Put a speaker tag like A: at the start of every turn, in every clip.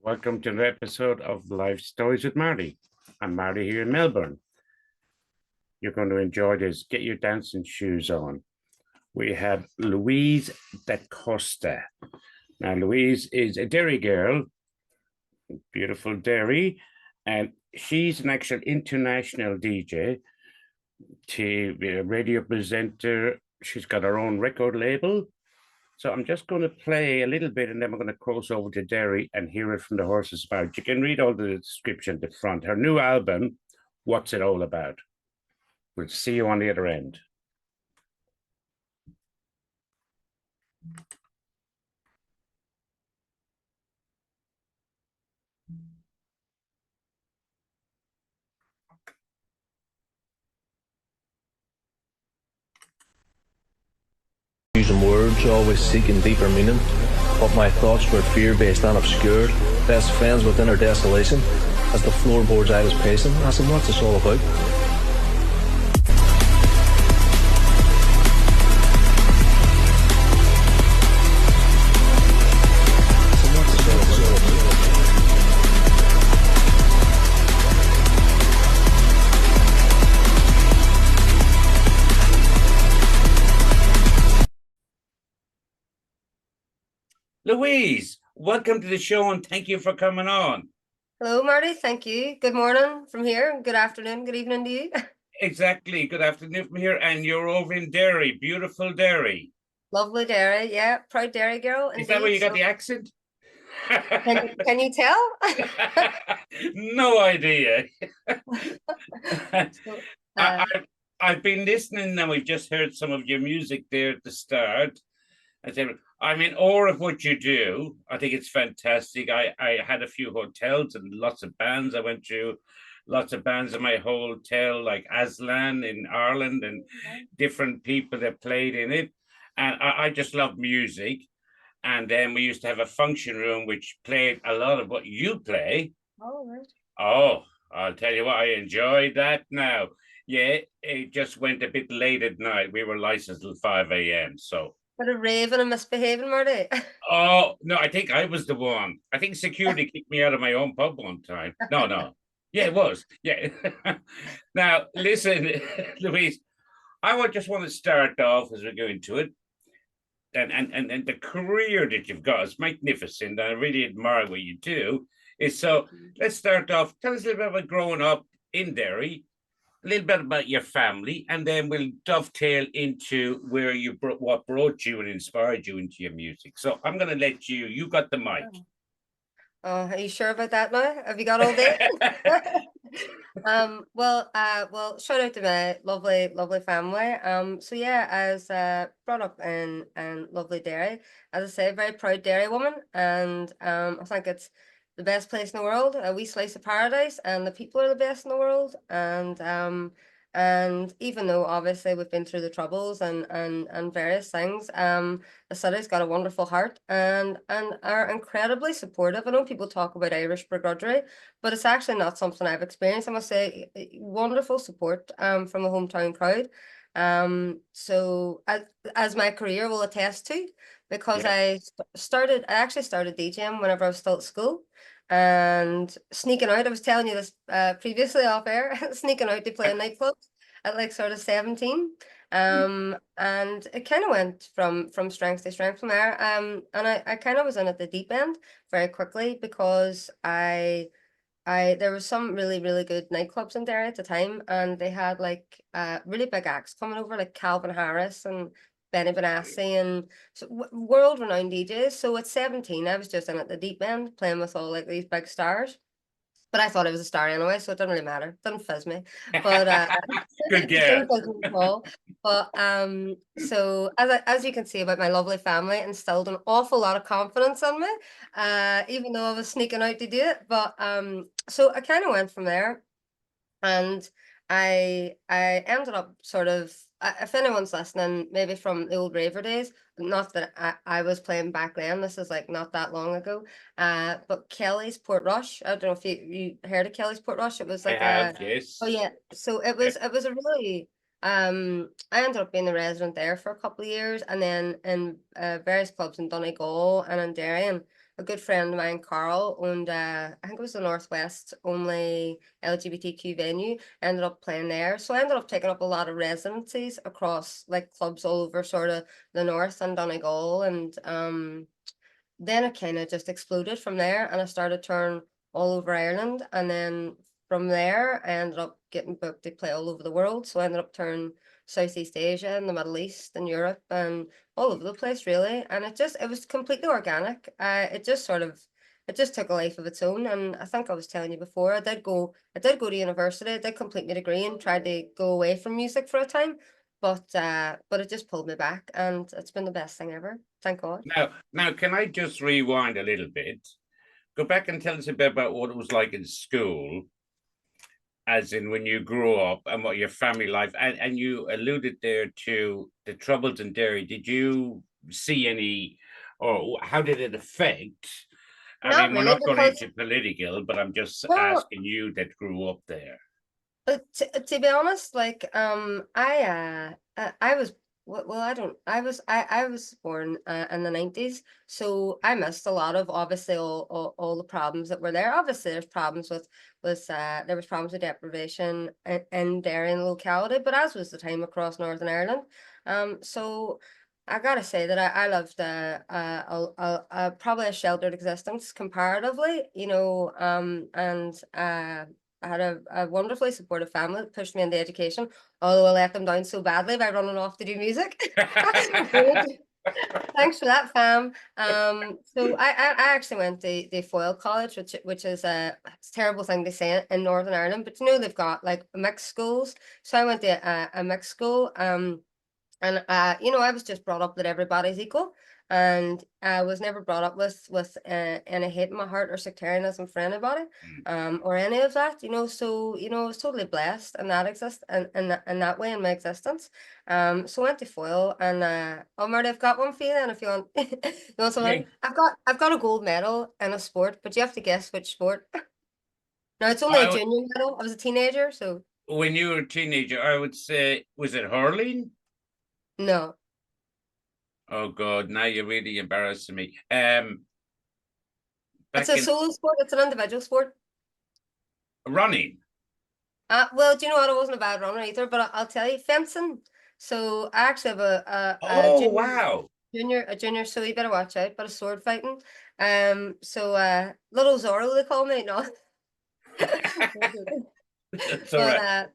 A: Welcome to an episode of Life Stories with Marty. I'm Marty here in Melbourne. You're going to enjoy this. Get your dancing shoes on. We have Louise DaCosta. Now, Louise is a Derry girl, beautiful Derry, and she's an actual international DJ, TV, radio presenter. She's got her own record label. So I'm just going to play a little bit and then we're going to cross over to Derry and hear it from the horse's mouth. You can read all the description at the front. Her new album, What's It All About? We'll see you on the other end.
B: Using words, always seeking deeper meaning. But my thoughts were fear-based and obscured. Best friends within our desolation. As the floorboards I was pacing, I said, what's this all about?
A: Louise, welcome to the show and thank you for coming on.
C: Hello, Marty. Thank you. Good morning from here. Good afternoon. Good evening to you.
A: Exactly. Good afternoon from here. And you're over in Derry, beautiful Derry.
C: Lovely Derry. Yeah, proud Derry girl.
A: Is that where you got the accent?
C: Can you tell?
A: No idea. I've been listening and we've just heard some of your music there at the start. I'm in awe of what you do. I think it's fantastic. I had a few hotels and lots of bands. I went to lots of bands in my hotel, like Aslan in Ireland, and different people that played in it. And I just love music. And then we used to have a function room which played a lot of what you play.
C: Oh, right.
A: Oh, I'll tell you what, I enjoyed that now. Yeah, it just went a bit late at night. We were licensed till 5 a.m. So.
C: But a raving and misbehaving, Marty.
A: Oh, no, I think I was the one. I think security kicked me out of my own pub one time. No. Yeah, it was. Yeah. Now, listen, Louise, just want to start off as we go into it. And the career that you've got is magnificent. I really admire what you do. Let's start off. Tell us a little bit about growing up in Derry, a little bit about your family, and then we'll dovetail into where what brought you and inspired you into your music. So I'm going to let you got the mic.
C: Oh, are you sure about that now? Have you got all day? Well, shout out to my lovely family. So yeah, I was brought up in lovely Derry. As I say, very proud Derry woman, and I think it's the best place in the world, a wee slice of paradise, and the people are the best in the world. And even though obviously we've been through the troubles and various things, the city's got a wonderful heart and are incredibly supportive. I know people talk about Irish begrudgery, but it's actually not something I've experienced. I must say, wonderful support from the hometown crowd. So as my career will attest to, because I actually started DJing whenever I was still at school, and sneaking out. I was telling you this previously off air, sneaking out to play in nightclubs at like sort of 17. And it kind of went from strength to strength from there. And I kind of was in at the deep end very quickly because there was some really good nightclubs in there at the time, and they had like really big acts coming over, like Calvin Harris and Benassi, and so world-renowned DJs. So at 17, I was just in at the deep end playing with all like these big stars. But I thought I was a star anyway, so it didn't really matter. It didn't fizz me. But
A: good guess.
C: But so as you can see about my lovely family, instilled an awful lot of confidence in me, even though I was sneaking out to do it. But so I kind of went from there, and I ended up sort of, if anyone's listening, maybe from the old raver days, not that I was playing back then, this is like not that long ago, but Kellys Portrush, I don't know if you heard of Kellys Portrush. It was like
A: yes.
C: Oh yeah, so it was a really I ended up being the resident there for a couple of years, and then in various clubs in Donegal and in Derry, and a good friend of mine, Carl, owned I think it was the Northwest only LGBTQ venue. Ended up playing there, so I ended up taking up a lot of residencies across like clubs all over sort of the north and Donegal, and then it kind of just exploded from there, and I started touring all over Ireland, and then from there I ended up getting booked to play all over the world. So I ended up touring Southeast Asia and the Middle East and Europe and all over the place really. And it was completely organic. It just took a life of its own. And I think I was telling you before, I did go to university, I did complete my degree and tried to go away from music for a time, but it just pulled me back, and it's been the best thing ever. Thank God.
A: Now, can I just rewind a little bit? Go back and tell us a bit about what it was like in school, as in when you grew up and what your family life, and you alluded there to the troubles in Derry. Did you see any, or how did it affect? I
C: Not
A: mean, we're
C: really,
A: not going
C: because
A: into political, but I'm just
C: well,
A: asking you that grew up there.
C: but to be honest, like I was well, I was born in the 90s, so I missed a lot of obviously all the problems that were there. Obviously, there's problems there was problems with deprivation in Derry and locality, but as was the time across Northern Ireland. So I gotta say that I lived probably a sheltered existence comparatively, you know, and I had a wonderfully supportive family that pushed me into education, although I let them down so badly by running off to do music. Thanks for that, fam. So I actually went to the Foyle College, which is it's a terrible thing to say in Northern Ireland, but you know they've got like mixed schools. So I went to a mixed school. And you know, I was just brought up that everybody's equal, and I was never brought up with any hate in my heart or sectarianism for anybody, or any of that. You know, so you know, I was totally blessed in that in that way in my existence. So I went to Foyle, and oh, Marty, I've got one for you. Then, if you want, you want
A: Yeah.
C: something, I've got a gold medal in a sport, but you have to guess which sport. No, it's only a junior medal. I was a teenager, so
A: When you were a teenager, I would say, was it hurling?
C: no.
A: Oh God, now you're really embarrassing me.
C: It's
A: Back
C: a
A: in
C: solo sport. It's an individual sport.
A: running.
C: Well, do you know what? I wasn't a bad runner either, but I'll tell you, fencing. So I actually have a
A: Oh wow.
C: junior. So you better watch out. But a sword fighting. So little Zorro they call me. No.
A: It's all
C: But
A: right.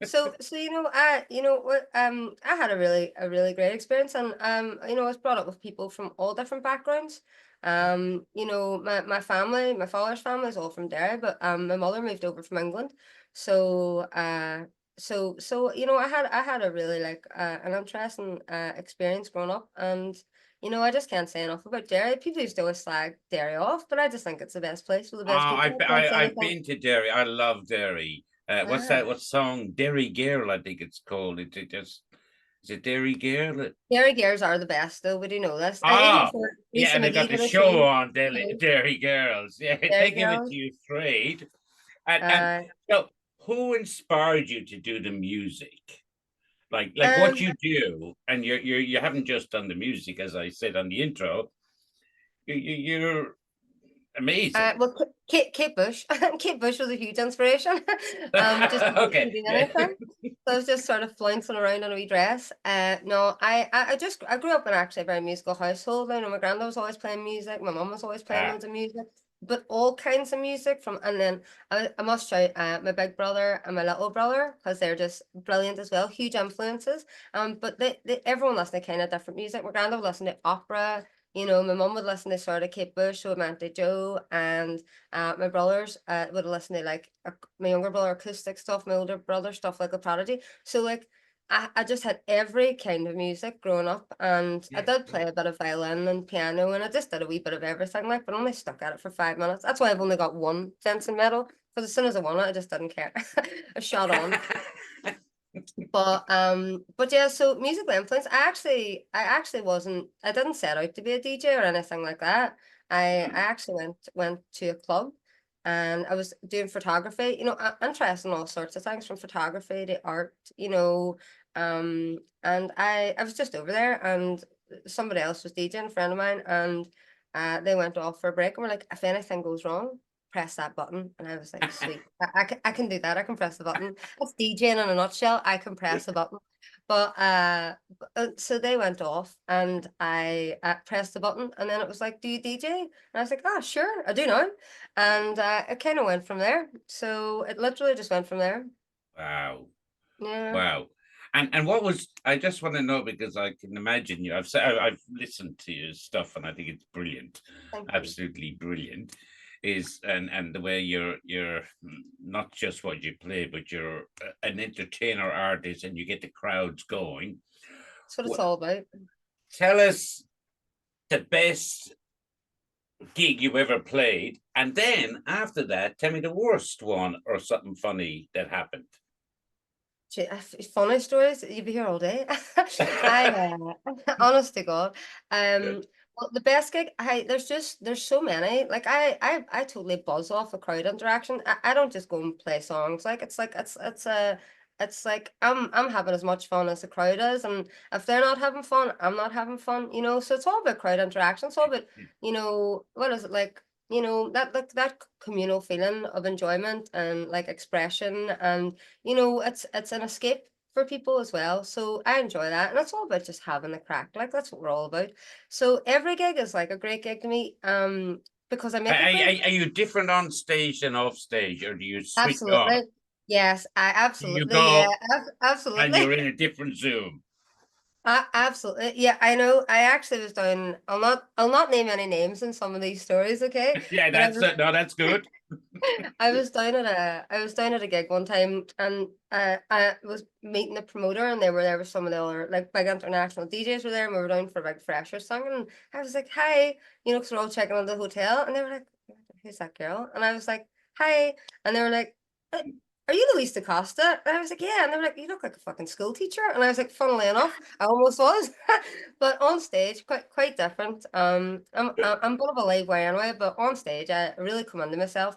C: so you know I had a really great experience, and you know, I was brought up with people from all different backgrounds. You know, my family, my father's family is all from Derry, but my mother moved over from England. So so you know, I had a really like an interesting experience growing up, and you know, I just can't say enough about Derry. People used to always slag Derry off, but I just think it's the best place with the best people. I can't say
A: I've
C: anything.
A: been to Derry. I love Derry. What's that?
C: Ah.
A: What song? Derry Girl, I think it's called. It just is it Derry Girl?
C: Dairy Girls are the best, though. We do know this. And even
A: Ah,
C: for
A: yeah,
C: Lisa
A: and they got
C: McGee
A: the
C: did a
A: show
C: show,
A: on
C: you know,
A: Derry Girls. Yeah,
C: Dairy
A: they give it
C: Girls.
A: to you straight. And
C: Uh,
A: so, who inspired you to do the music? Like what
C: um,
A: you do, and you haven't just done the music, as I said on the intro. You're amazing.
C: well, Kate Bush. Kate Bush was a huge inspiration. Just to
A: Okay,
C: do
A: yeah.
C: anything. So I was just sort of flouncing around in a wee dress. No, I grew up in actually a very musical household. You know, my granddad was always playing music. My mum was always playing
A: Ah,
C: loads of music, but all kinds of music from. And then I must shout my big brother and my little brother, because they're just brilliant as well. Huge influences. But everyone listened to kind of different music. My granddad would listen to opera. You know, my mum would listen to sort of Kate Bush, Romantic Joe, and my brothers would listen to like my younger brother acoustic stuff, my older brother stuff like a Prodigy. So like I just had every kind of music growing up, and I
A: yeah,
C: did
A: yeah.
C: play a bit of violin and piano, and I just did a wee bit of everything, like, but only stuck at it for 5 minutes. That's why I've only got one fencing medal, because as soon as I won it, I just didn't care. I shot on. But yeah, so musical influence. I actually wasn't. I didn't set out to be a DJ or anything like that. I actually went to a club, and I was doing photography. You know, interested in all sorts of things from photography to art. You know, and I was just over there, and somebody else was DJing, a friend of mine, and they went off for a break and were like, if anything goes wrong, press that button. And I was like, sweet, I can do that. I can press the button. That's DJing in a nutshell. I can press the button. But so they went off and I pressed the button, and then it was like, do you DJ? And I was like, oh, sure, I do now. And it kind of went from there. So it literally just went from there.
A: Wow.
C: Yeah.
A: Wow. And what was, I just want to know, because I can imagine you, I've listened to your stuff and I think it's brilliant.
C: Thank you.
A: Absolutely brilliant. And the way you're not just what you play, but you're an entertainer artist and you get the crowds going.
C: That's what it's all about.
A: Tell us the best gig you ever played, and then after that, tell me the worst one or something funny that happened.
C: Funny stories, you'd be here all day. I honest to God. Well, the best gig, there's so many. Like I totally buzz off a crowd interaction. I don't just go and play songs. Like it's like I'm having as much fun as the crowd is, and if they're not having fun, I'm not having fun, you know. So it's all about crowd interaction. It's all about, you know, what is it like? You know, that communal feeling of enjoyment and like expression, and you know, it's an escape for people as well. So I enjoy that, and it's all about just having the crack. Like that's what we're all about. So every gig is like a great gig to me, because I make
A: Are you different on stage than off stage, or do you switch
C: absolutely.
A: off?
C: Yes, I
A: You
C: absolutely,
A: go
C: yeah, absolutely.
A: and you're in a different Zoom.
C: Absolutely, yeah. I know. I actually was down. I'll not name any names in some of these stories, okay?
A: Yeah,
C: But I
A: that's
C: was
A: no, that's good.
C: I was down at a gig one time, and I was meeting the promoter, and they were there with some of the other like big international DJs were there, and we were down for a big freshers song, and I was like, "Hi," you know, because we're all checking on the hotel, and they were like, "Who's that girl?" And I was like, "Hi," and they were like, "Are you Louise DaCosta?" And I was like, "Yeah," and they were like, "You look like a fucking school teacher," and I was like, "Funnily enough, I almost was," but on stage, quite different. I'm a bit of a live wire anyway, but on stage, I really come into myself.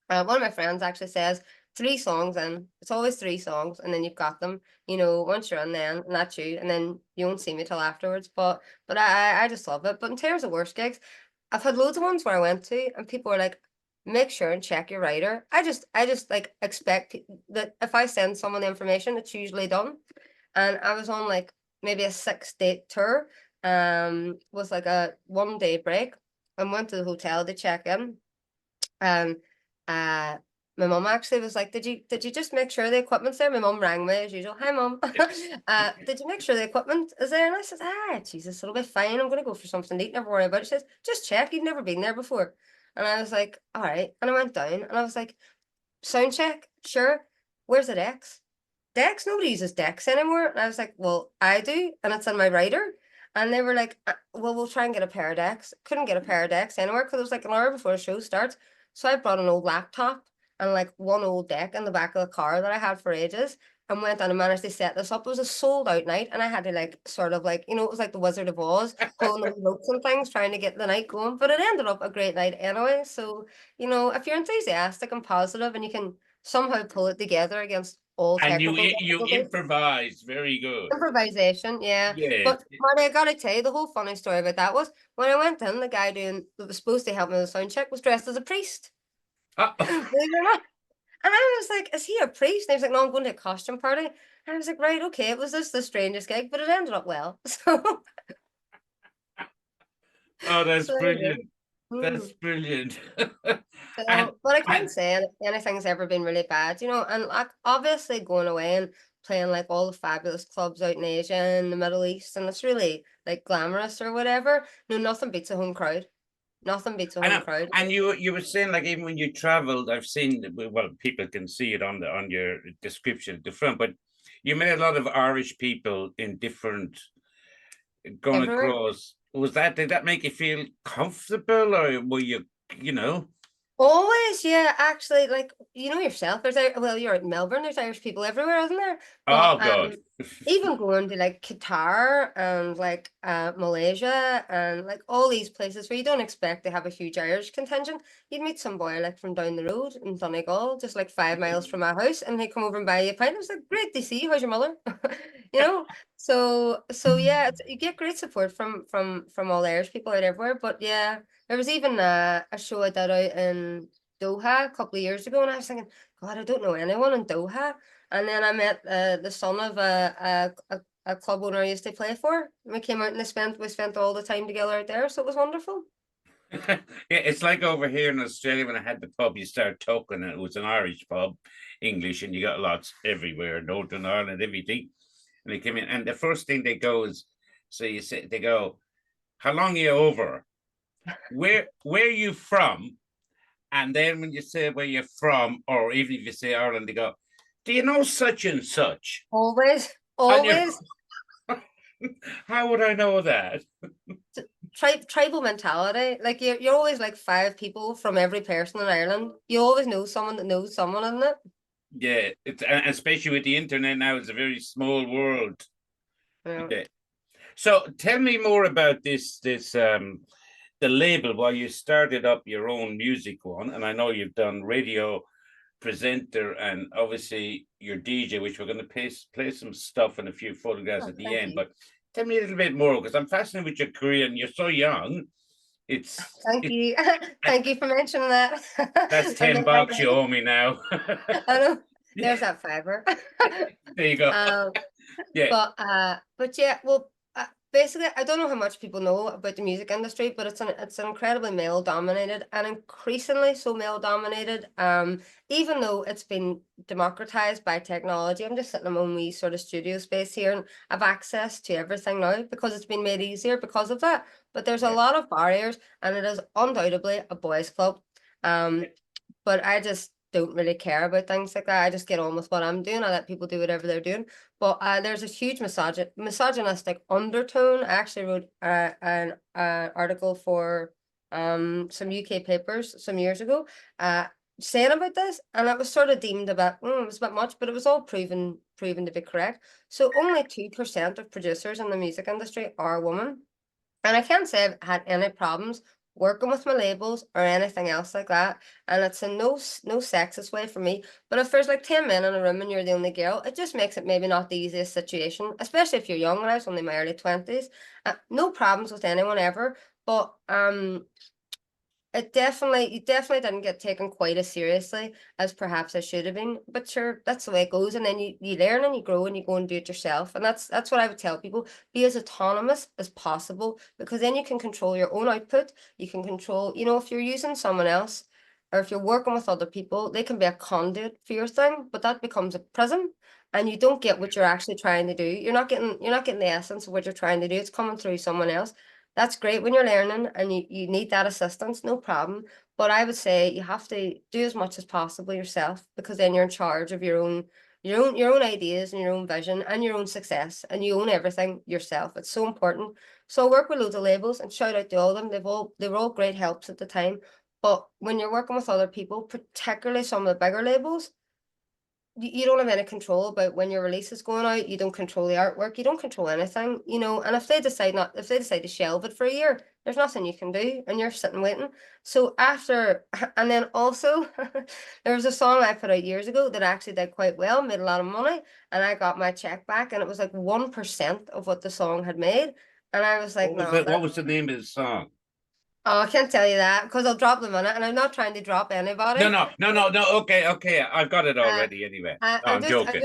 C: One of my friends actually says 3 songs in. It's always 3 songs, and then you've got them. You know, once you're in, then and that's you, and then you won't see me till afterwards. But I just love it. But in terms of worst gigs, I've had loads of ones where I went to, and people were like, "Make sure and check your writer." I just like expect that if I send someone the information, it's usually done. And I was on like maybe a 6-date tour, with like a 1-day break, and went to the hotel to check in. And uh my mum actually was like, did you just make sure the equipment's there? My mum rang me as usual. Hi mum. Did you make sure the equipment is there? And I said, Jesus, it'll be fine. I'm gonna go for something to eat, never worry about it. She says, just check, you've never been there before. And I was like, all right. And I went down and I was like, sound check, sure. Where's the decks? Decks? Nobody uses decks anymore. And I was like, well, I do, and it's in my writer. And they were like, well, we'll try and get a pair of decks. Couldn't get a pair of decks anywhere because it was like an hour before the show starts. So I brought an old laptop and like one old deck in the back of the car that I had for ages, and went on and managed to set this up. It was a sold out night, and I had to like sort of like, you know, it was like the Wizard of Oz, pulling the ropes and things, trying to get the night going. But it ended up a great night anyway. So, you know, if you're enthusiastic and positive and you can somehow pull it together against all
A: And
C: technical
A: you
C: difficulties.
A: improvise very good.
C: Improvisation, yeah.
A: Yeah.
C: But Marty, I gotta tell you, the whole funny story about that was when I went in, the guy that was supposed to help me with the sound check was dressed as a priest. Believe it or not. And I was like, is he a priest? And he was like, no, I'm going to a costume party. And I was like, right, okay, it was just the strangest gig, but it ended up well. So
A: Oh, that's
C: so
A: brilliant.
C: mm.
A: That's brilliant.
C: So, but I can't say anything's ever been really bad, you know, and like obviously going away and playing like all the fabulous clubs out in Asia and the Middle East, and it's really like glamorous or whatever. No, nothing beats a home crowd. Nothing beats a
A: I
C: home
A: know.
C: crowd.
A: And you were saying like even when you traveled, I've seen, well, people can see it on your description at the front, but you met a lot of Irish people in different going
C: Everywhere.
A: across. Did that make you feel comfortable, or were you know?
C: Always, yeah. Actually, like you know yourself, well, you're in Melbourne. There's Irish people everywhere, isn't there? But
A: Oh God.
C: even going to like Qatar and like Malaysia and like all these places where you don't expect to have a huge Irish contingent, you'd meet some boy like from down the road in Donegal, just like 5 miles from my house, and he'd come over and buy you a pint. I was like, great to see you. How's your mother? you know. So yeah, you get great support from all Irish people out everywhere. But yeah, there was even a show I did out in Doha a couple of years ago, and I was thinking, God, I don't know anyone in Doha. And then I met the son of a club owner I used to play for. And we came out and we spent all the time together out there, so it was wonderful.
A: Yeah, it's like over here in Australia when I had the pub, you start talking, and it was an Irish pub, English, and you got lots everywhere, Northern Ireland, everything. And they came in, and the first thing they go is, so you say, they go, how long are you over? Where are you from? And then when you say where you're from, or even if you say Ireland, they go, do you know such and such?
C: Always,
A: And you
C: always.
A: how would I know that?
C: Tribal mentality. Like you're always like five people from every person in Ireland. You always know someone that knows someone, isn't it?
A: Yeah, it's especially with the internet now, it's a very small world.
C: Yeah.
A: Yeah. So tell me more about this the label. While you started up your own music one, and I know you've done radio presenter and obviously your DJ, which we're going to play some stuff and a few photographs
C: Oh,
A: at the
C: thank
A: end.
C: you.
A: But tell me a little bit more, because I'm fascinated with your career and you're so young. It's
C: Thank you. Thank you for mentioning that.
A: that's
C: I
A: $10
C: know, thank
A: you
C: you.
A: owe me now.
C: I know.
A: Yeah,
C: There's that fiver.
A: there you go.
C: Um,
A: Yeah.
C: but yeah, well, basically, I don't know how much people know about the music industry, but it's an incredibly male dominated and increasingly so male dominated. Even though it's been democratized by technology, I'm just sitting in my own wee sort of studio space here, and I've access to everything now because it's been made easier because of that. But there's a
A: Yeah.
C: lot of barriers, and it is undoubtedly a boys' club. Um, but I just don't really care about things like that. I just get on with what I'm doing. I let people do whatever they're doing. But there's a huge misogynistic undertone. I actually wrote an article for some UK papers some years ago saying about this, and it was sort of deemed about it was a bit much, but it was all proven to be correct. So only 2% of producers in the music industry are women. And I can't say I've had any problems working with my labels or anything else like that. And it's in no sexist way for me. But if there's like 10 men in a room and you're the only girl, it just makes it maybe not the easiest situation, especially if you're young. And I was only in my early 20s. No problems with anyone ever. But you definitely didn't get taken quite as seriously as perhaps I should have been. But sure, that's the way it goes. And then you learn and you grow and you go and do it yourself. And that's what I would tell people. Be as autonomous as possible, because then you can control your own output. You can control, if you're using someone else or if you're working with other people, they can be a conduit for your thing, but that becomes a prison and you don't get what you're actually trying to do. You're not getting the essence of what you're trying to do. It's coming through someone else. That's great when you're learning and you need that assistance, no problem. But I would say you have to do as much as possible yourself, because then you're in charge of your own ideas and your own vision and your own success, and you own everything yourself. It's so important. So I work with loads of labels, and shout out to all of them. They were all great helps at the time. But when you're working with other people, particularly some of the bigger labels, you don't have any control about when your release is going out. You don't control the artwork. You don't control anything, and if they decide to shelve it for a year, there's nothing you can do, and you're sitting waiting. So and then also, there was a song I put out years ago that actually did quite well, made a lot of money, and I got my check back, and it was like 1% of what the song had made, and I was like,
A: What was
C: no,
A: it? What was the name of the song?
C: oh, I can't tell you that because I'll drop them in it, and I'm not trying to drop
A: No,
C: anybody.
A: no, no, no, no. Okay, okay. I've got it
C: Uh,
A: already anyway. No,
C: I'm
A: I'm
C: just,
A: joking.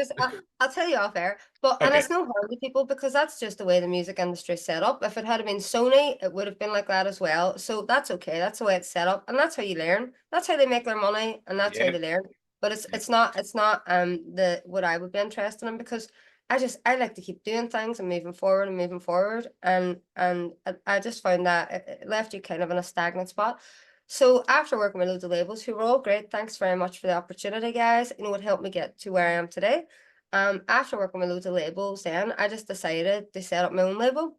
C: I'll tell you off air, and
A: Okay.
C: it's no harm to people because that's just the way the music industry is set up. If it had been Sony, it would have been like that as well. So that's okay. That's the way it's set up, and that's how you learn. That's how they make their money, and that's how
A: Yeah.
C: they learn. But it's
A: Yeah.
C: it's not the what I would be interested in, because I like to keep doing things and moving forward and moving forward, and I just found that it left you kind of in a stagnant spot. So after working with loads of labels who were all great, thanks very much for the opportunity, guys. It helped me get to where I am today. After working with loads of labels, then I just decided to set up my own label.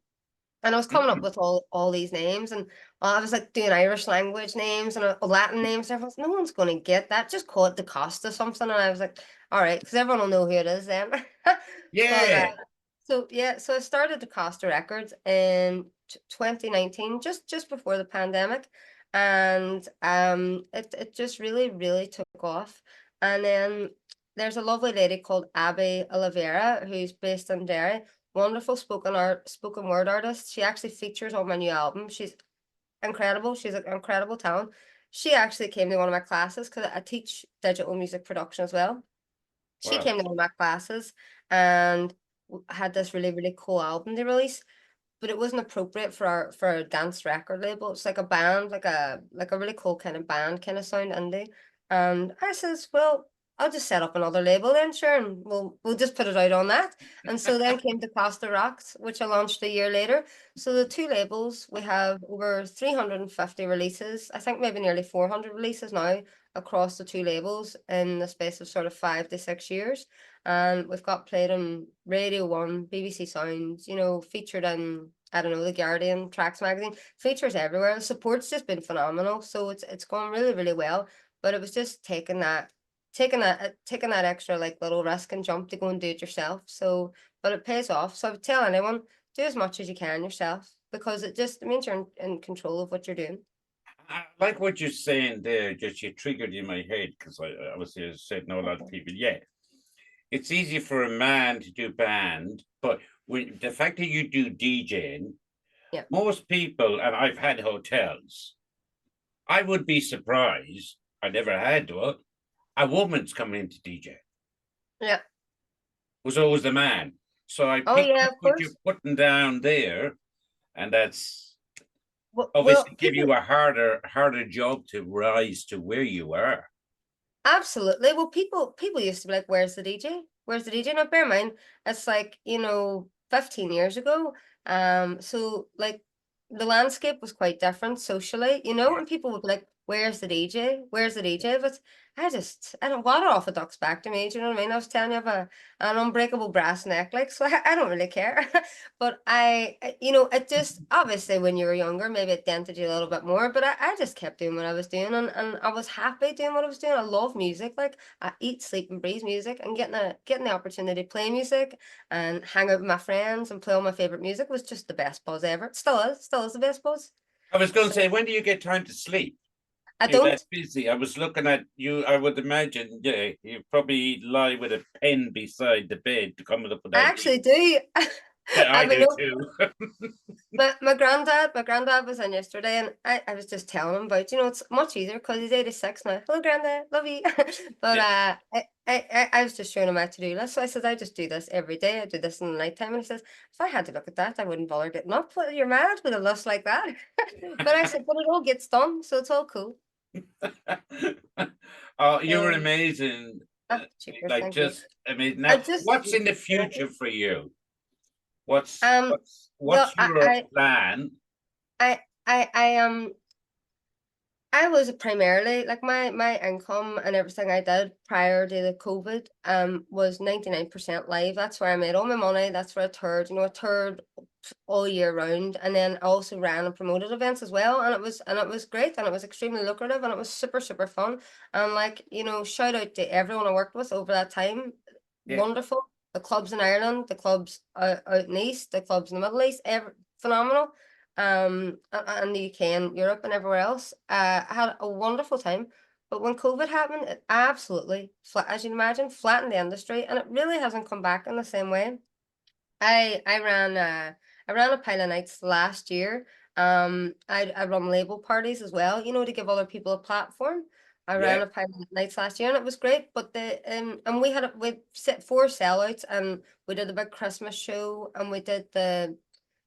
C: And I was coming up
A: Mm.
C: with all these names, and I was like doing Irish language names and Latin names. Everyone's, no one's going to get that. Just call it DaCosta something. And I was like, all right, because everyone will know who it is then. But
A: Yeah.
C: so yeah, so I started DaCosta Records in 2019, just before the pandemic, and it just really took off. And then there's a lovely lady called Abby Oliveira who's based in Derry. Wonderful spoken word artist. She actually features on my new album. She's incredible. She's an incredible talent. She actually came to one of my classes because I teach digital music production as well. She
A: Wow.
C: came to one of my classes and had this really, really cool album to release, but it wasn't appropriate for a dance record label. It's like a band, like a really cool kind of band kind of sound indie. And I says, well, I'll just set up another label then, sure, and we'll just put it out on that. And so then came DaCosta Rocks, which I launched a year later. So the two labels, we have over 350 releases, I think maybe nearly 400 releases now across the two labels in the space of sort of 5 to 6 years. And we've got played on Radio 1, BBC Sounds, you know, featured in, I don't know, The Guardian, Trax magazine, features everywhere. The support's just been phenomenal. So it's going really, really well. But it was just taking that extra like little risk and jump to go and do it yourself. So, but it pays off. So I would tell anyone, do as much as you can yourself, because it means you're in control of what you're doing.
A: I like what you're saying there, just you triggered in my head, because I obviously said no, a lot of people, yeah. It's easy for a man to do band, but when the fact that you do DJing,
C: yeah,
A: most people, and I've had hotels, I would be surprised, I never had to, a woman's coming in to DJ.
C: Yeah.
A: Was always the man. So I
C: Oh,
A: picked
C: yeah,
A: up
C: of
A: what
C: course.
A: you're putting down there, and that's
C: Well,
A: obviously give
C: people,
A: you a harder job to rise to where you are.
C: absolutely. Well, people used to be like, where's the DJ? Where's the DJ? Now, bear in mind, it's like, 15 years ago. So like the landscape was quite different socially, and people would be like, where's the DJ? Where's the DJ? But I don't water off a duck's back to me. Do you know what I mean? I was telling you, I have an unbreakable brass necklace, so I don't really care. But it just, obviously when you were younger, maybe it dented you a little bit more, but I just kept doing what I was doing, and I was happy doing what I was doing. I love music. Like, I eat, sleep, and breathe music, and getting the opportunity to play music and hang out with my friends and play all my favorite music was just the best buzz ever. It still is the best buzz.
A: I was going to
C: So
A: say, when do you get time to sleep?
C: I
A: You're that
C: don't
A: busy. I was looking at you. I would imagine, yeah, you probably lie with a pen beside the bed to come up with
C: I
A: ideas.
C: actually do.
A: Yeah, I
C: mean,
A: do too.
C: my granddad was in yesterday, and I was just telling him about, it's much easier because he's 86 now. Hello, granddad, love you. But
A: Yeah.
C: I was just showing him my to-do list. So I said, I just do this every day. I do this in the nighttime. And he says, if I had to look at that, I wouldn't bother getting up. What, you're mad with a list like that? But I said, but it all gets done, so it's all cool.
A: Oh, you were amazing.
C: Cheers,
A: Like,
C: thank you.
A: just, I mean, now, what's in the future for you? What's
C: well,
A: your plan?
C: I was primarily like my income and everything I did prior to the COVID was 99% live. That's where I made all my money. That's where I toured all year round, and then I also ran and promoted events as well, and it was great, and it was extremely lucrative, and it was super, super fun. And like, shout out to everyone I worked with over that time.
A: Yeah.
C: Wonderful. The clubs in Ireland, the clubs out in the East, the clubs in the Middle East, phenomenal. And the UK and Europe and everywhere else. I had a wonderful time. But when COVID happened, it absolutely, as you can imagine, flattened the industry, and it really hasn't come back in the same way. I ran a pile of nights last year. I run label parties as well, to give other people a platform. I ran a pile of nights last year, and it was great. But and we set 4 sellouts, and we did a big Christmas show, and we did the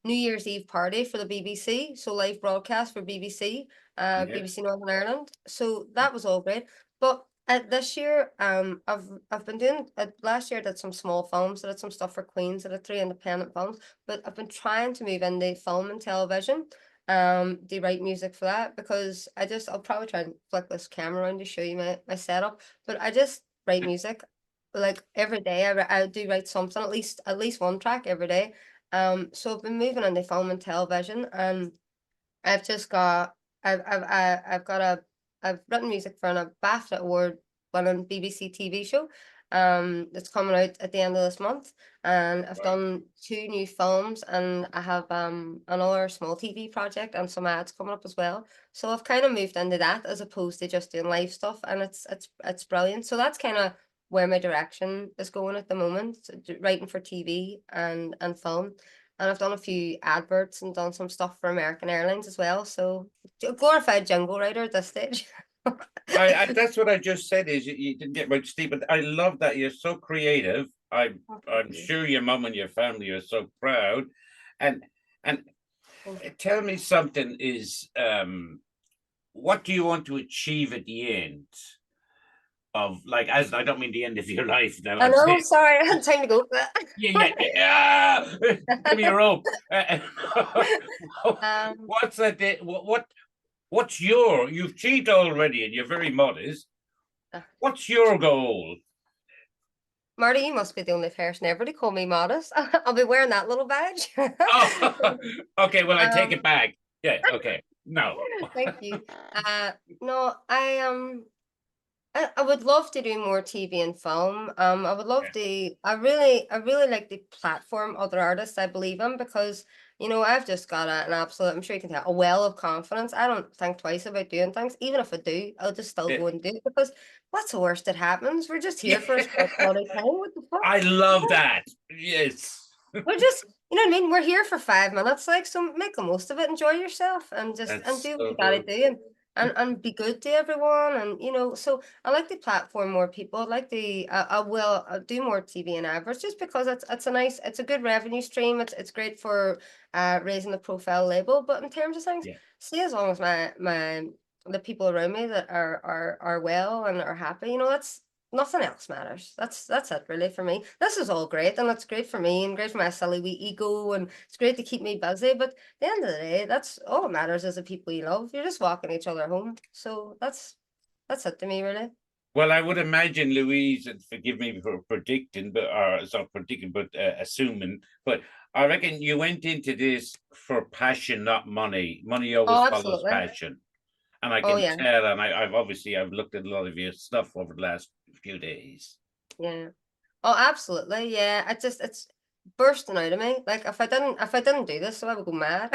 C: New Year's Eve party for the BBC, so live broadcast for BBC, BBC Northern Ireland. So that was all great. But this year, I've been doing. Last year I did some small films. I did some stuff for Queens. I did 3 independent films. But I've been trying to move into film and television. Do write music for that, because I'll probably try and flick this camera around to show you my setup. But I just write music like every day. I do write something, at least one track every day. So I've been moving into film and television, and I've just got I've written music for a Bafta Award winning BBC TV show that's coming out at the end of this month, and I've done 2 new films, and I have another small TV project and some ads coming up as well. So I've kind of moved into that as opposed to just doing live stuff, and it's brilliant. So that's kind of where my direction is going at the moment, writing for TV and film. And I've done a few adverts and done some stuff for American Airlines as well. So glorified jingle writer at this stage.
A: That's what I just said. Is you didn't get much sleep, but I love that you're so creative. I'm sure your mum and your family are so proud, and tell me something is what do you want to achieve at the end of, like, as I don't mean the end of your life now.
C: I know, sorry, I had time to go for that.
A: Yeah. Give me a rope. What's that? What's you've achieved already, and you're very modest. What's your goal?
C: Marty, you must be the only person ever to call me modest. I'll be wearing that little badge.
A: Oh, okay, well, I take it back. Yeah, okay. No.
C: Thank you. No, I would love to do more TV and film. I would love to. I really like to platform other artists I believe in, because I've just got an absolute. I'm sure you can tell, a well of confidence. I don't think twice about doing things. Even if I do, I'll just still go and do it, because what's the worst that happens? We're just here for a short bloody time. What the fuck?
A: I love that. Yes.
C: We're just, you know what I mean? We're here for 5 minutes, like, so make the most of it, enjoy yourself, and just and do what you gotta do, and be good to everyone, and so I like to platform more people. I'd like to I'll do more TV and adverts, just because it's a good revenue stream. It's great for raising the profile label. But in terms of things, see, as long as the people around me that are well and are happy, that's nothing else matters. That's it really for me. This is all great, and it's great for me and great for my silly wee ego, and it's great to keep me busy. But at the end of the day, that's all that matters, is the people you love. You're just walking each other home. So that's it to me, really.
A: Well, I would imagine, Louise, and forgive me for predicting, but it's not predicting, but assuming, but I reckon you went into this for passion, not money. Money always follows passion. And I can tell, and I've looked at a lot of your stuff over the last few days.
C: Yeah. Oh, absolutely. Yeah. It's bursting out of me. Like, if I didn't do this, so I would go mad.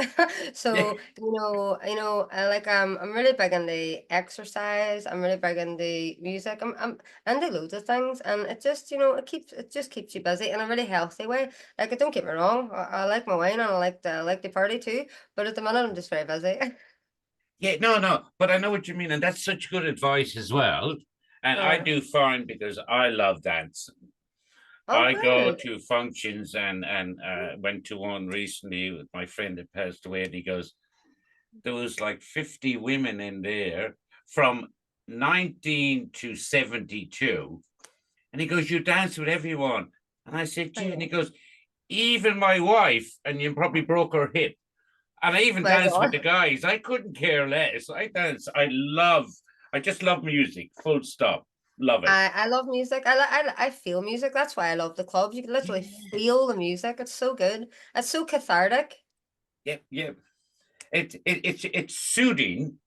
C: So, I'm really big into exercise. I'm really big into music. I'm into loads of things, and it just, it just keeps you busy in a really healthy way. Like, don't get me wrong, I like my wine, and I like the party too, but at the minute I'm just very busy.
A: Yeah, no, but I know what you mean, and that's such good advice as well. And I do find, because I love dancing. I go to functions, and went to one recently with my friend that passed away, and he goes, there was like 50 women in there from 19 to 72. And he goes, you dance with everyone. And I said, gee, and he goes, even my wife, and you probably broke her hip. And I even dance with the guys. I couldn't care less. I dance. I just love music. Full stop. Love it.
C: I love music. I feel music. That's why I love the club. You can literally feel the music. It's so good. It's so cathartic.
A: Yeah. It's soothing,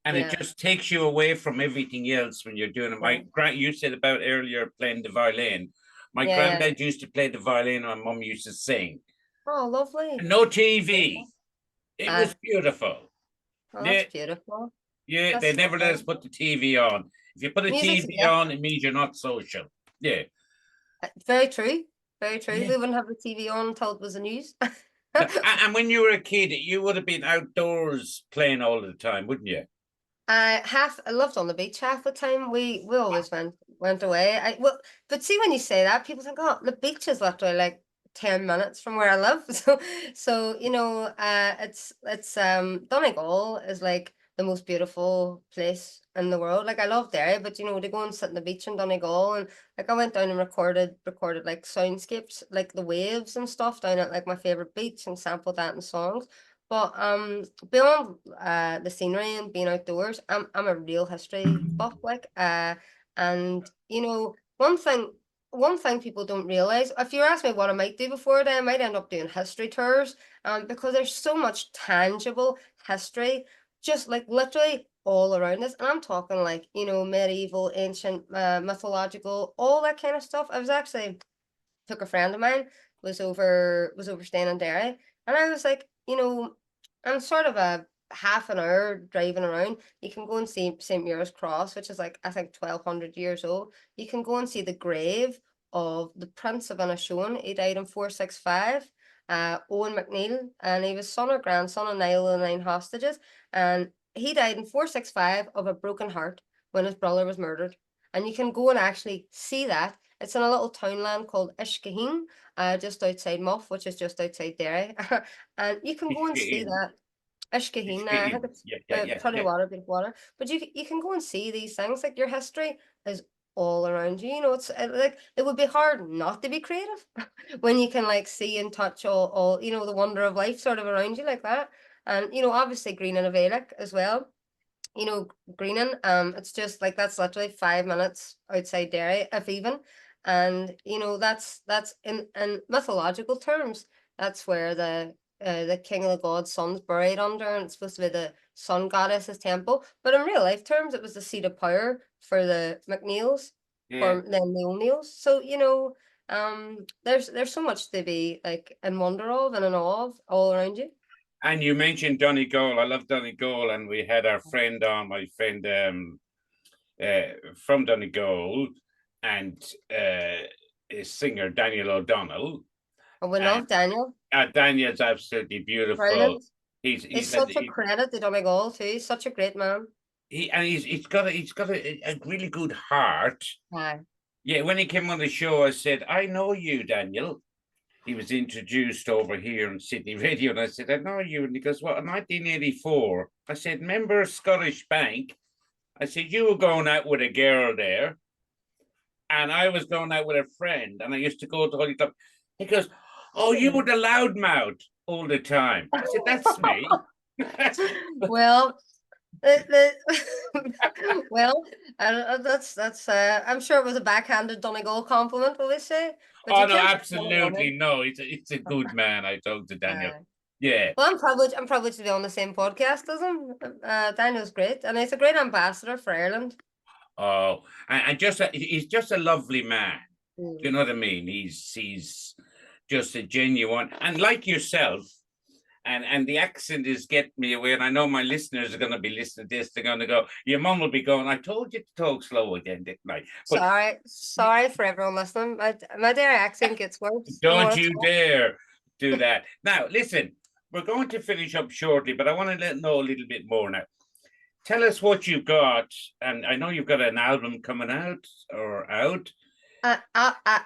A: and it just takes you away from everything else when you're doing it. You said about earlier playing the violin. My granddad used to play the violin, and my mum used to sing.
C: Oh, lovely.
A: No TV. It was beautiful.
C: Oh, that's beautiful.
A: Yeah, that's they never let us put the TV on. If you put a TV on, it means you're not social. Yeah.
C: Very true. Very true. We wouldn't have the TV on until it was the news.
A: And when you were a kid, you would have been outdoors playing all the time, wouldn't you?
C: I lived on the beach half the time. We always went away. But see, when you say that, people think, oh, the beach is literally like 10 minutes from where I live. So it's Donegal is like the most beautiful place in the world. Like, I love Derry, but to go and sit on the beach in Donegal, and like I went down and recorded like soundscapes, like the waves and stuff down at like my favorite beach, and sampled that in songs. But beyond the scenery and being outdoors, I'm a real history buff, like and one thing people don't realize, if you ask me what I might do before then, I might end up doing history tours, because there's so much tangible history, just like literally all around us. And I'm talking like, medieval, ancient, mythological, all that kind of stuff. I was actually took a friend of mine, was over staying in Derry, and I was like, I'm sort of half an hour driving around. You can go and see St. Mary's Cross, which is like, I think, 1200 years old. You can go and see the grave of the Prince of Inishowen. He died in 465. Owen McNeil, and he was son or grandson of Niall of the Nine Hostages, and he died in 465 of a broken heart when his brother was murdered. And you can go and actually see that. It's in a little townland called Ishkaheen, just outside Muff, which is just outside Derry. And you can go and see that. Ishkaheen, I think it's pretty water, beautiful water. But you can go and see these things. Like, your history is all around you. You know, it's like, it would be hard not to be creative when you can like see and touch all you know, the wonder of life sort of around you like that. And you know, obviously Greening of Gaelic as well. You know, Greening, it's just like, that's literally 5 minutes outside Derry, if even. And you know, that's in mythological terms, that's where the king of the gods' son's buried under, and it's supposed to be the sun goddess's temple. But in real life terms, it was the seat of power for the McNeils, or then the O'Neills. So you know, there's so much to be like in wonder of and in awe of all around you.
A: And you mentioned Donegal. I love Donegal, and we had our friend on, my friend from Donegal, and his singer Daniel O'Donnell.
C: Oh, we love Daniel.
A: Daniel's absolutely beautiful.
C: Brilliant.
A: He's
C: such a credit to Donegal too. He's such a great man.
A: He's got a really good heart.
C: Aye.
A: Yeah, when he came on the show, I said, I know you, Daniel. He was introduced over here on Sydney Radio, and I said, I know you. And he goes, well, in 1984, I said, remember Scottish Bank? I said, you were going out with a girl there, and I was going out with a friend, and I used to go to Holy Club. He goes, oh, you were the loudmouth all the time. I said, that's me.
C: Well, well, that's I'm sure it was a backhanded Donegal compliment, will we say? But
A: oh no, absolutely no. It's a good man. I talked to Daniel. Yeah.
C: Well, I'm privileged to be on the same podcast as him. Daniel's great, and he's a great ambassador for Ireland.
A: Oh, and he's just a lovely man. Do you know what I mean? He's just a genuine, and like yourself. And the accent is getting me away. And I know my listeners are going to be listening to this. They're going to go, your mum will be going, I told you to talk slow again, didn't I? But,
C: sorry for everyone listening. My Derry accent gets worse.
A: Don't you dare do that. Now, listen, we're going to finish up shortly, but I want to know a little bit more now. Tell us what you've got. And I know you've got an album coming out or out.
C: Ad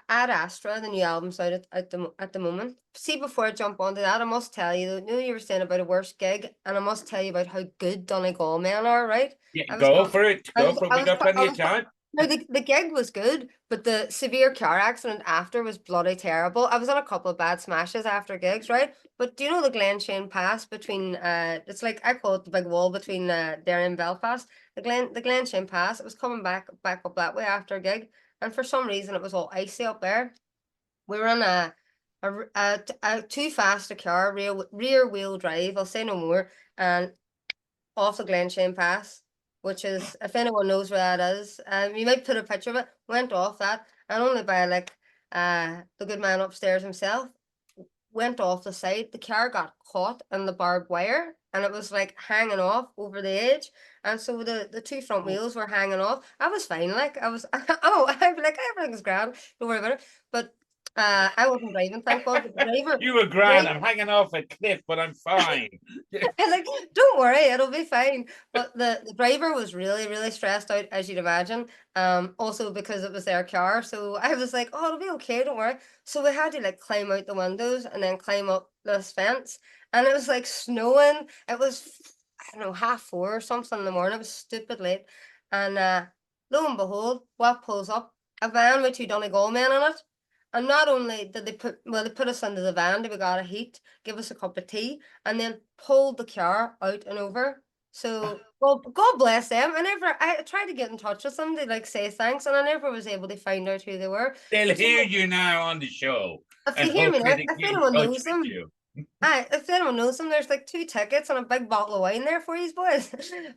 C: Astra, the new album's out at the moment. See, before I jump onto that, I must tell you, you were saying about a worst gig, and I must tell you about how good Donegal men are, right?
A: Yeah, go for it. We got plenty of time.
C: No, the gig was good, but the severe car accident after was bloody terrible. I was on a couple of bad smashes after gigs, right? But do you know the Glenshane Pass between it's like, I call it the big wall between Derry and Belfast. The Glenshane Pass, it was coming back up that way after a gig. And for some reason, it was all icy up there. We were on a too fast a car, rear wheel drive, I'll say no more, and off the Glenshane Pass, which is, if anyone knows where that is, you might put a picture of it, went off that, and only by like the good man upstairs himself, went off the side. The car got caught in the barbed wire, and it was like hanging off over the edge, and so the two front wheels were hanging off. I was fine, like I was I'm like, everything's grand, don't worry about it. But I wasn't driving, thank God. The driver,
A: you were grand. I'm hanging off a cliff, but I'm fine.
C: Like, don't worry, it'll be fine. But the driver was really, really stressed out, as you'd imagine. Also because it was their car. So I was like, oh, it'll be okay, don't worry. So we had to like climb out the windows and then climb up this fence. And it was like snowing. It was, I don't know, 4:30 or something in the morning. It was stupid late. And lo and behold, what pulls up? A van with two Donegal men in it. And not only did they put us into the van, we got a heat, give us a cup of tea, and then pulled the car out and over. So, well, God bless them. I tried to get in touch with them to like say thanks, and I never was able to find out who they were.
A: They'll hear you now on the show.
C: If you hear me now, if anyone knows them, if anyone knows them, there's like 2 tickets and a big bottle of wine there for you boys.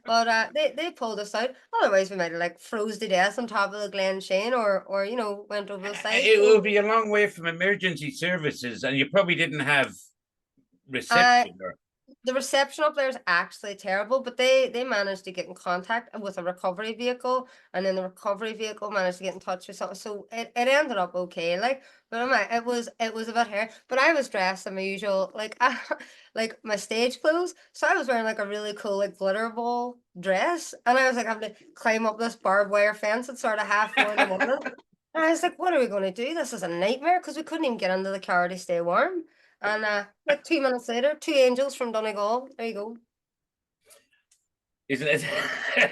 C: But they pulled us out. Otherwise, we might have like froze to death on top of the Glenshane, or you know, went over the side.
A: It will be a long way from emergency services, and you probably didn't have reception.
C: the reception up there is actually terrible, but they managed to get in contact with a recovery vehicle, and then the recovery vehicle managed to get in touch with something. So it ended up okay. Like, but it was a bit hairy. But I was dressed in my usual like my stage clothes. So I was wearing like a really cool like glitter ball dress, and I was like having to climb up this barbed wire fence at sort of 4:30 in the morning. And I was like, what are we going to do? This is a nightmare, because we couldn't even get into the car to stay warm. And like 2 minutes later, two angels from Donegal. There you go.
A: Isn't it?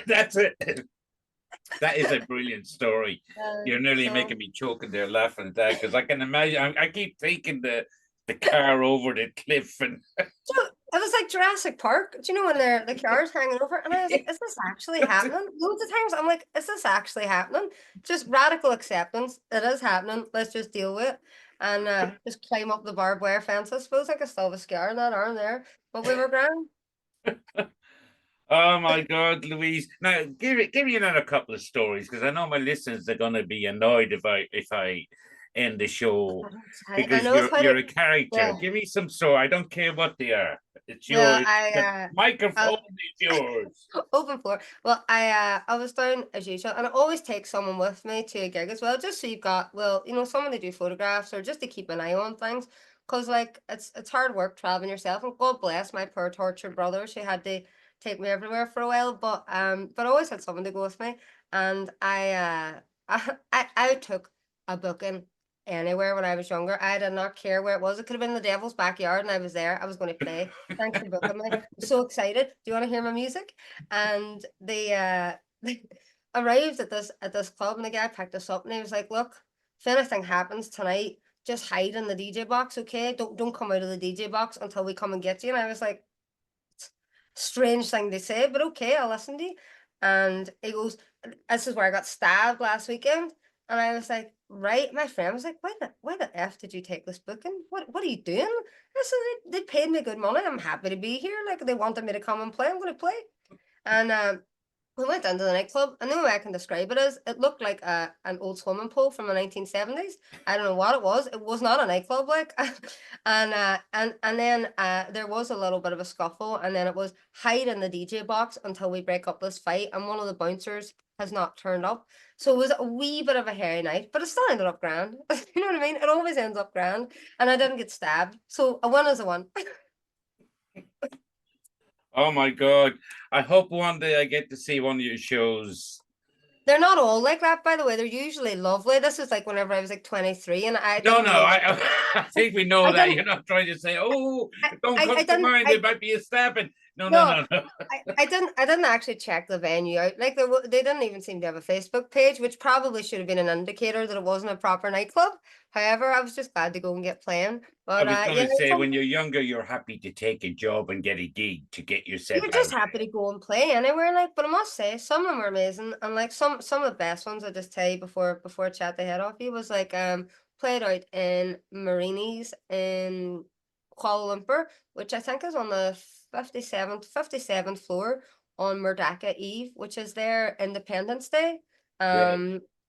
A: That's it. That is a brilliant story. You're nearly making me choking there laughing at that, because I can imagine. I keep taking the car over the cliff, and
C: So it was like Jurassic Park. Do you know when the car's hanging over? And I was like, is this actually happening? Loads of times I'm like, is this actually happening? Just radical acceptance. It is happening. Let's just deal with it. And just climb up the barbed wire fence. I suppose I could still have a scar in that arm there, but we were grand.
A: oh my God, Louise! Now give me another couple of stories, because I know my listeners are going to be annoyed if I end the show, because you're a character.
C: Yeah.
A: Give me some story. I don't care what they are. It's yours.
C: Well,
A: the microphone is yours.
C: Open floor. Well, I was down as usual, and I always take someone with me to a gig as well, just so you've got, well, you know, someone to do photographs, or just to keep an eye on things, because like it's hard work traveling yourself. And God bless my poor tortured brother, she had to take me everywhere for a while, but I always had someone to go with me, and I took a booking anywhere when I was younger. I did not care where it was. It could have been the devil's backyard, and I was there. I was going to play. Thanks for booking me. I'm so excited. Do you want to hear my music? And they arrived at this club, and the guy picked us up, and he was like, "Look, if anything happens tonight, just hide in the DJ box, okay? Don't come out of the DJ box until we come and get you." And I was like, strange thing to say, but okay, I'll listen to you. And he goes, "This is where I got stabbed last weekend." And I was like, right. My friend was like, why the F did you take this booking? What are you doing? I said, they paid me good money. I'm happy to be here. Like, they wanted me to come and play. I'm going to play. And we went into the nightclub, and the only way I can describe it is it looked like an old swimming pool from the 1970s. I don't know what it was. It was not a nightclub, like. And then there was a little bit of a scuffle, and then it was hide in the DJ box until we break up this fight, and one of the bouncers has not turned up. So it was a wee bit of a hairy night, but it still ended up grand. You know what I mean? It always ends up grand, and I didn't get stabbed. So a win is a win.
A: Oh my God. I hope one day I get to see one of your shows.
C: They're not all like that, by the way. They're usually lovely. This was like whenever I was like 23, and I
A: No, I think we know that. You're not trying to say, oh, don't come to mind, there might be a stabbing. No.
C: I didn't actually check the venue out. Like they didn't even seem to have a Facebook page, which probably should have been an indicator that it wasn't a proper nightclub. However, I was just glad to go and get playing. But
A: I was going to say, when you're younger, you're happy to take a job and get a gig to get yourself.
C: You're just happy to go and play anywhere, like. But I must say, some of them were amazing, and like some of the best ones. I just tell you before I chat the head off you was like played out in Marini's in Kuala Lumpur, which I think is on the 57th floor on Merdeka Eve, which is their Independence Day.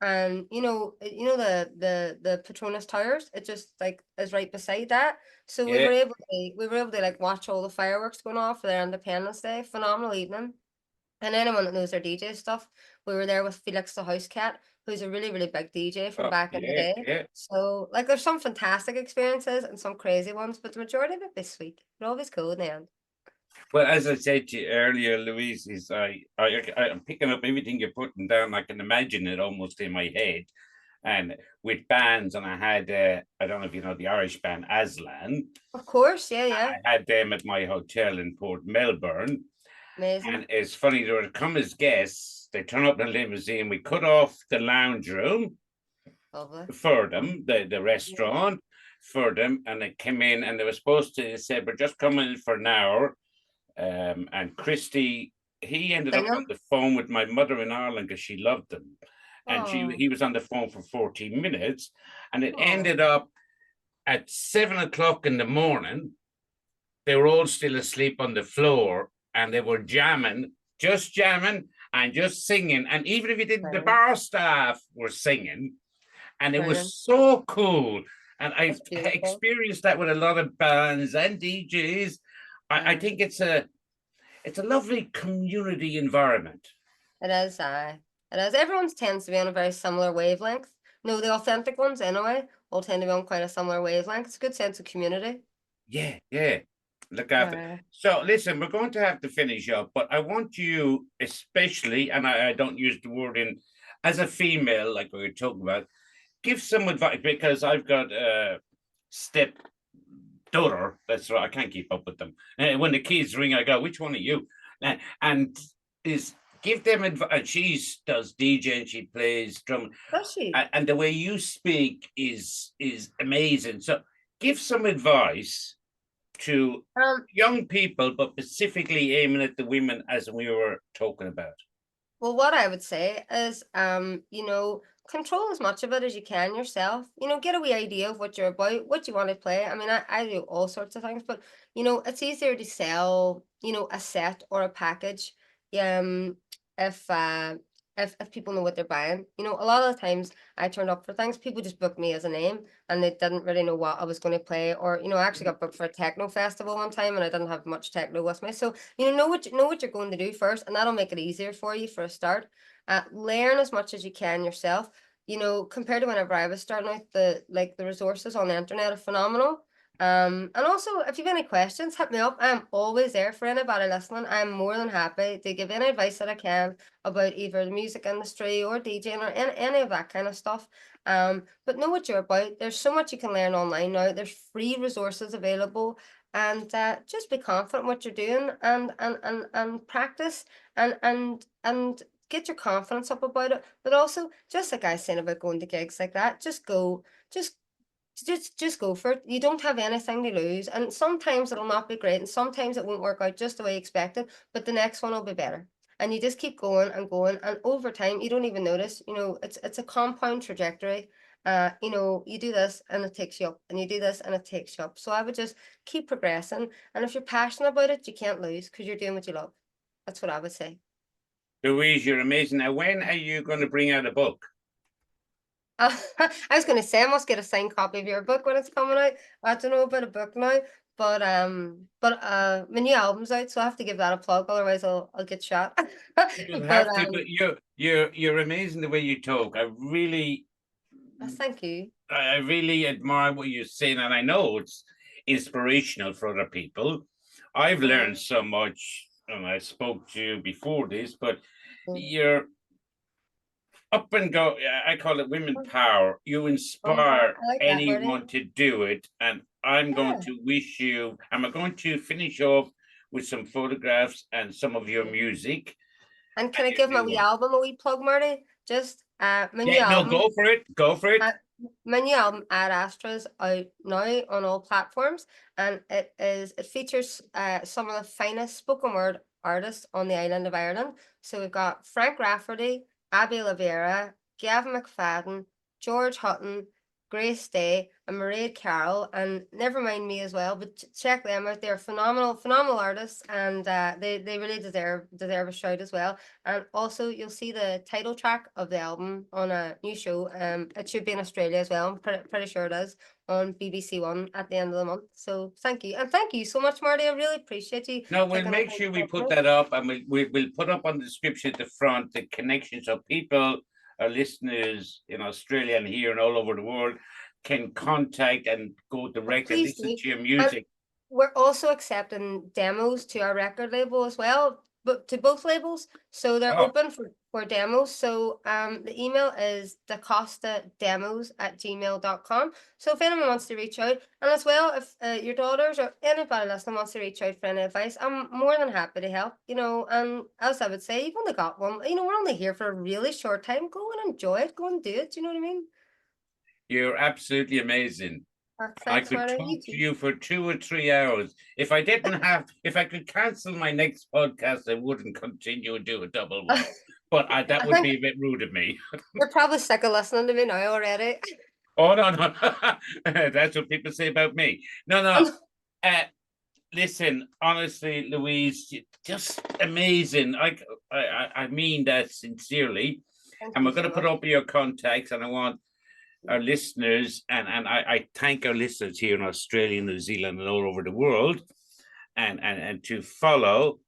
C: And you know the Petronas Towers, it just like is right beside that. So we were able to like watch all the fireworks going off for their Independence Day. Phenomenal evening. And anyone that knows their DJ stuff, we were there with Felix the House Cat, who's a really, really big DJ from back in the day.
A: Yeah.
C: So like there's some fantastic experiences and some crazy ones, but the majority of it is sweet. They're always cool in the end.
A: Well, as I said to you earlier, Louise, is I'm picking up everything you're putting down. I can imagine it almost in my head. And with bands, and I had, I don't know if you know the Irish band Aslan.
C: Of course, yeah.
A: I had them at my hotel in Port Melbourne.
C: Amazing.
A: And it's funny, they would come as guests, they turn up in a limousine, we cut off the lounge room.
C: Lovely.
A: For them, the restaurant, for them, and they came in, and they were supposed to, they said, we're just coming in for an hour. And Christy, he ended up on the phone with my mother in Ireland because she loved them. And he was on the phone for 14 minutes, and it ended up at 7 o'clock in the morning. They were all still asleep on the floor, and they were jamming and just singing. And even if you didn't, the bar staff were singing, and it was so cool. And I've experienced that with a lot of bands and DJs. I think it's a lovely community environment.
C: It is, it is. Everyone tends to be on a very similar wavelength. No, the authentic ones anyway all tend to be on quite a similar wavelength. It's a good sense of community.
A: Yeah, yeah. Look after. So listen, we're going to have to finish up, but I want you, especially, and I don't use the word in, as a female, like we were talking about, give some advice, because I've got a step daughter. That's right. I can't keep up with them. When the kids ring, I go, "Which one are you?" And is give them advice. She does DJ and she plays drum.
C: Does she?
A: And the way you speak is amazing. So give some advice to young people, but specifically aiming at the women, as we were talking about.
C: Well, what I would say is, you know, control as much of it as you can yourself. You know, get a wee idea of what you're about, what you want to play. I mean, I do all sorts of things, but you know, it's easier to sell, you know, a set or a package, um, if if people know what they're buying. You know, a lot of the times I turned up for things, people just booked me as a name and they didn't really know what I was going to play. Or, you know, I actually got booked for a techno festival one time and I didn't have much techno with me. So, you know what you're going to do first, and that'll make it easier for you for a start. Learn as much as you can yourself. You know, compared to whenever I was starting out, the resources on the internet are phenomenal. And also, if you've any questions, hit me up. I'm always there for anybody listening. I'm more than happy to give any advice that I can about either the music industry or DJing or any of that kind of stuff. But know what you're about. There's so much you can learn online now. There's free resources available, and just be confident in what you're doing, and practice, and get your confidence up about it. But also, just like I was saying about going to gigs like that, just go, just go for it. You don't have anything to lose, and sometimes it'll not be great, and sometimes it won't work out just the way you expected, but the next one will be better. And you just keep going and going, and over time you don't even notice. You know, it's a compound trajectory. You know, you do this and it takes you up, and you do this and it takes you up. So I would just keep progressing, and if you're passionate about it, you can't lose, because you're doing what you love. That's what I would say.
A: Louise, you're amazing. Now, when are you going to bring out a book?
C: I was going to say I must get a signed copy of your book when it's coming out. I don't know about a book now, but my new album's out, so I have to give that a plug. Otherwise, I'll get shot.
A: You have to, but you're amazing the way you talk. I really,
C: thank you.
A: I really admire what you're saying, and I know it's inspirational for other people. I've learned so much, and I spoke to you before this, but you're up and go. I call it women power. You inspire anyone to do it, and I'm going to wish you. I'm going to finish off with some photographs and some of your music.
C: And can I give my wee album a wee plug, Marty? Just my new
A: album. No, go for it. Go for it.
C: My new album, Ad Astra, is out now on all platforms, and it features some of the finest spoken word artists on the island of Ireland. So we've got Frank Rafferty, Abby Lavera, Gavin McFadden, George Hutton, Grace Day, and Mairead Carroll, and never mind me as well, but check them out. They're phenomenal artists, and they really deserve a shout as well. And also, you'll see the title track of the album on a new show. It should be in Australia as well. I'm pretty sure it is, on BBC One at the end of the month. So thank you, and thank you so much, Marty. I really appreciate you.
A: No, we'll make sure we put that up, and we'll put up on the description at the front the connections of people. Our listeners in Australia and here and all over the world can contact and go direct and listen to your music.
C: And we're also accepting demos to our record label as well, but to both labels. So they're open for demos. So the email is DaCostaDemos@gmail.com. So if anyone wants to reach out, and as well, if your daughters or anybody listening wants to reach out for any advice, I'm more than happy to help. You know, and as I would say, you've only got one. You know, we're only here for a really short time. Go and enjoy it. Go and do it. You know what I mean?
A: You're absolutely amazing. I could talk to you for 2 or 3 hours. If I could cancel my next podcast, I wouldn't continue and do a double one. But that would be a bit rude of me.
C: You're probably sick of listening to me now already.
A: Oh, no. That's what people say about me. No. Listen, honestly, Louise, just amazing. I mean that sincerely. And we're going to put up your contacts, and I want our listeners, and I thank our listeners here in Australia, New Zealand, and all over the world. and to follow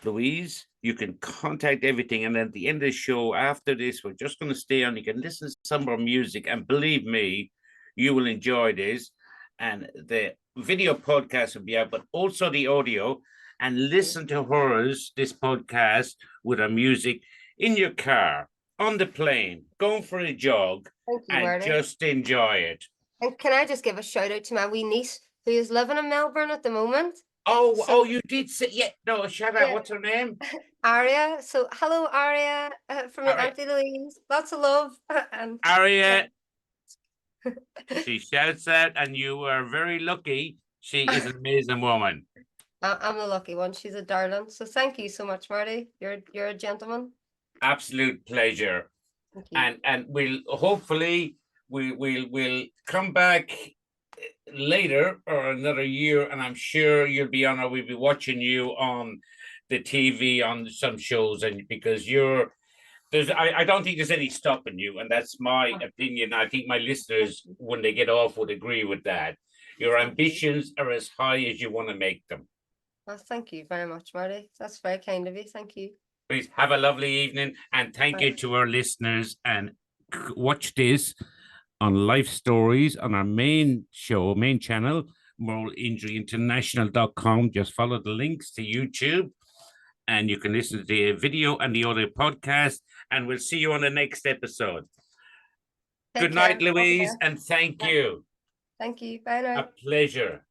A: Louise. You can contact everything. And at the end of the show, after this, we're just going to stay on. You can listen to some more music. And believe me, you will enjoy this. And the video podcast will be out, but also the audio. And listen to hers, this podcast, with her music in your car, on the plane, going for a jog, and
C: Marty.
A: just enjoy it.
C: And can I just give a shout out to my wee niece who is living in Melbourne at the moment?
A: Oh, you did say, yeah, no, shout out,
C: Yeah.
A: what's her name?
C: Aria. So hello, Aria, from your
A: Aria.
C: Auntie Louise. Lots of love. And
A: Aria, she shouts out, and you are very lucky. She is an amazing woman.
C: I'm the lucky one. She's a darling. So thank you so much, Marty. You're a gentleman.
A: Absolute pleasure.
C: Thank you.
A: And we'll hopefully we'll come back later or another year, and I'm sure you'll be on, or we'll be watching you on the TV on some shows, and because I don't think there's any stopping you, and that's my opinion. I think my listeners, when they get off, would agree with that. Your ambitions are as high as you want to make them.
C: Well, thank you very much, Marty. That's very kind of you. Thank you.
A: Please have a lovely evening, and thank you to our listeners, and watch this on Life Stories on our main channel, moralinjuryinternational.com. Just follow the links to YouTube, and you can listen to the video and the audio podcast, and we'll see you on the next episode. Good night, Louise, and thank you.
C: Thank you. Bye now.
A: A pleasure.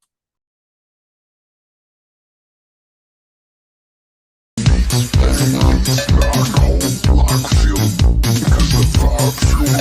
D: Black hole, black field, because the fire fuel